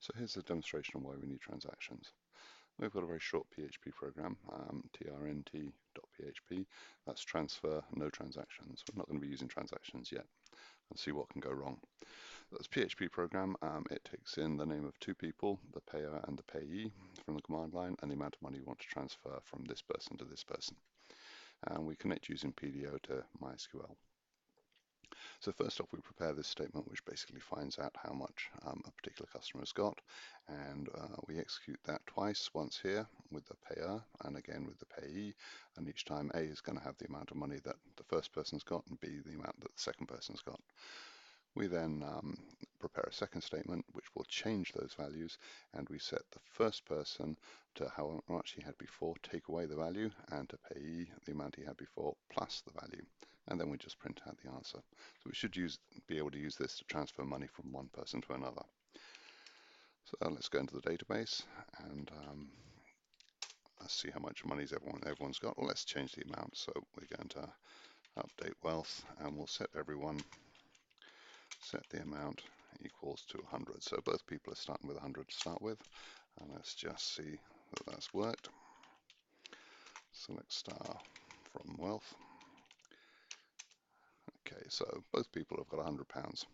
So here's a demonstration of why we need transactions. We've got a very short PHP program, trnt.php. That's transfer, no transactions. We're not going to be using transactions yet. Let's see what can go wrong. That's a PHP program. It takes in the name of two people, the payer and the payee, from the command line, and the amount of money you want to transfer from this person to this person. And we connect using PDO to MySQL. So first off, we prepare this statement, which basically finds out how much a particular customer has got, and we execute that twice, once here with the payer and again with the payee, and each time A is going to have the amount of money that the first person's got and B the amount that the second person's got. We then prepare a second statement which will change those values, and we set the first person to how much he had before, take away the value, and to payee the amount he had before plus the value, and then we just print out the answer. So we should be able to use this to transfer money from one person to another. So let's go into the database and let's see how much money everyone's got. Well, let's change the amount. So we're going to update wealth, and we'll set the amount equals to 100. So both people are starting with 100 to start with, and let's just see that that's worked. Select star from wealth. Okay, so both people have got £100,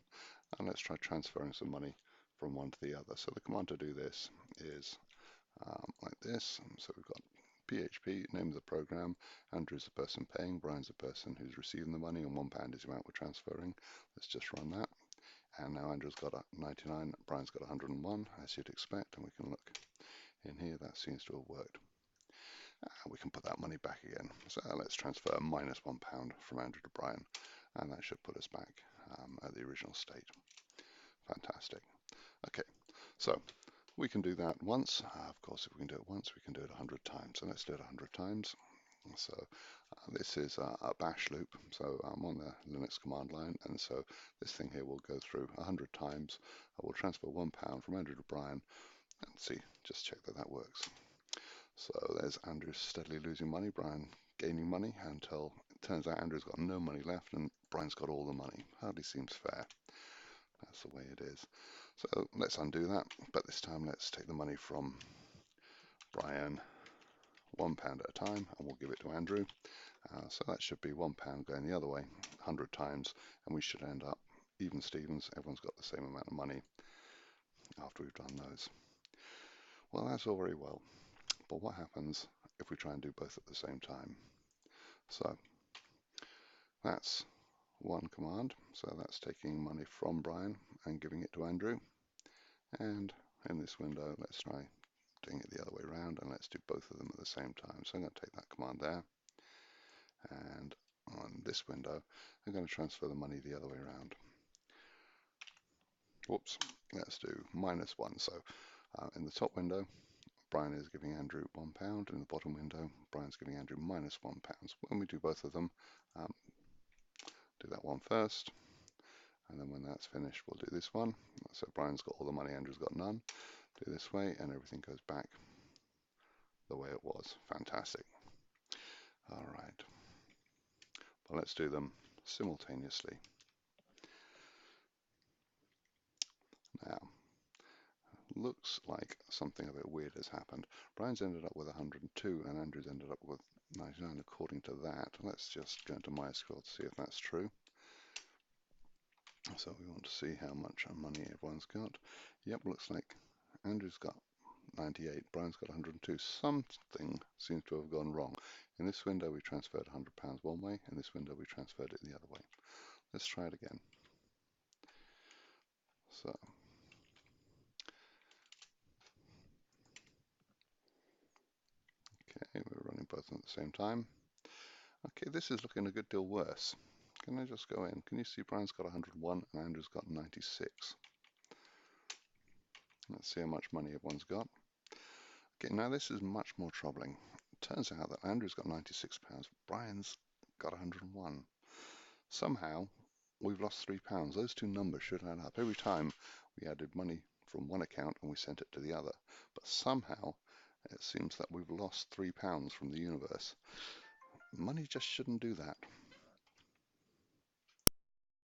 and let's try transferring some money from one to the other. So the command to do this is like this. So we've got PHP, name of the program, Andrew's the person paying, Brian's the person who's receiving the money, and £1 is the amount we're transferring. Let's just run that. And now Andrew's got 99, Brian's got 101, as you'd expect, and we can look in here. That seems to have worked. We can put that money back again. So let's transfer -£1 from Andrew to Brian, and that should put us back at the original state. Fantastic. Okay, so we can do that once. Of course, if we can do it once, we can do it 100 times. So let's do it 100 times. So this is a bash loop. So I'm on the Linux command line, and so this thing here will go through 100 times. I will transfer £1 from Andrew to Brian, and see, just check that that works. So there's Andrew steadily losing money, Brian gaining money, until it turns out Andrew's got no money left and Brian's got all the money. Hardly seems fair. That's the way it is. So let's undo that, but this time let's take the money from Brian £1 at a time, and we'll give it to Andrew. So that should be £1 going the other way 100 times, and we should end up even Stevens. Everyone's got the same amount of money after we've done those. Well, that's all very well, but what happens if we try and do both at the same time? So that's one command. So that's taking money from Brian and giving it to Andrew. And in this window, let's try doing it the other way around, and let's do both of them at the same time. So I'm going to take that command there, and on this window, I'm going to transfer the money the other way around. Whoops, let's do -1. So in the top window, Brian is giving Andrew £1. In the bottom window, Brian's giving Andrew -£1. When we do both of them, do that one first, and then when that's finished, we'll do this one. So Brian's got all the money, Andrew's got none. Do this way, and everything goes back the way it was. Fantastic. All right. Well, let's do them simultaneously. Now, looks like something a bit weird has happened. Brian's ended up with 102 and Andrew's ended up with 99 according to that. Let's just go into MySQL to see if that's true. So we want to see how much money everyone's got. Yep, looks like Andrew's got 98, Brian's got 102. Something seems to have gone wrong. In this window we transferred £100 one way, in this window we transferred it the other way. Let's try it again. So okay, we're running both at the same time. Okay, this is looking a good deal worse. Can I just go in? Can you see Brian's got 101 and Andrew's got 96? Let's see how much money everyone's got. Okay, now this is much more troubling. It turns out that Andrew's got £96, Brian's got 101. Somehow, we've lost £3. Those two numbers should add up. Every time we added money from one account and we sent it to the other. But somehow, it seems that we've lost £3 from the universe. Money just shouldn't do that.